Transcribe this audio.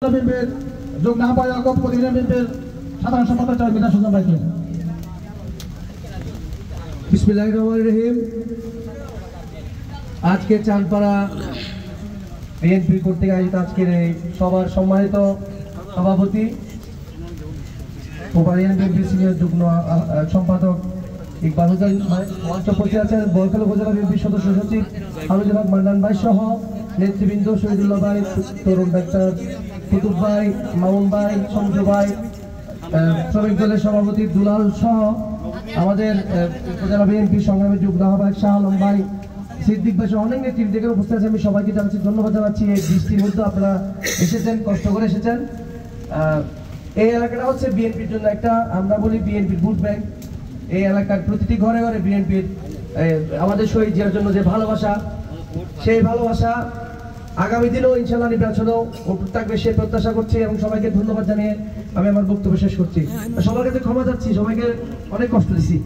বিএনপির যুগ্ম আহ্বায়ক প্রতিনিধি বিএনপির সাধারণ সম্পাদক মিজান সুজন ভাইকে। বিসমিল্লাহির রহমানির রহিম। আজকে চাঁদপাড়া বিএনপি কর্তৃক আয়োজিত আজকের এই সভার সম্মানিত সভাপতি বিএনপি সিনিয়র যুগ্ম সম্পাদক ইকবাল হোসেন মঞ্চ উপস্থিত আছেন, বরখাল উপজেলা বিএনপির সদস্য সচিব হামিদুল হক মান্নান ভাই সহ নেতৃবৃন্দ, শহীদুল্লাহ ভাই, তরুণ ডাক্তার কুতুব ভাই, মামুন ভাই, সঞ্জু ভাই, শ্রমিক দলের সভাপতি দুলাল সহ আমাদের উপজেলা বিএনপির সংগ্রামী যুগ্ম আহ্বায়ক শাহ আলম ভাই, সিদ্দিক ভাই সহ অনেক নেতৃত্ব থেকে উপস্থিত আছে। আমি সবাইকে জানাচ্ছি, ধন্যবাদ জানাচ্ছি। এই বৃষ্টির মধ্যে আপনারা এসেছেন, কষ্ট করে এসেছেন। এই এলাকাটা হচ্ছে বিএনপির জন্য একটা, আমরা বলি বিএনপির ভোট ব্যাংক। এই এলাকার প্রতিটি ঘরে ঘরে বিএনপির আমাদের শহীদ জিয়ার জন্য যে ভালোবাসা, সেই ভালোবাসা আগামী দিনেও ইনশাআল্লাহ নির্বাচনেও অটুট থাকবে সে প্রত্যাশা করছি এবং সবাইকে ধন্যবাদ জানিয়ে আমি আমার বক্তব্য শেষ করছি। সবার কাছে ক্ষমা চাচ্ছি, সবাইকে অনেক কষ্ট দিচ্ছি।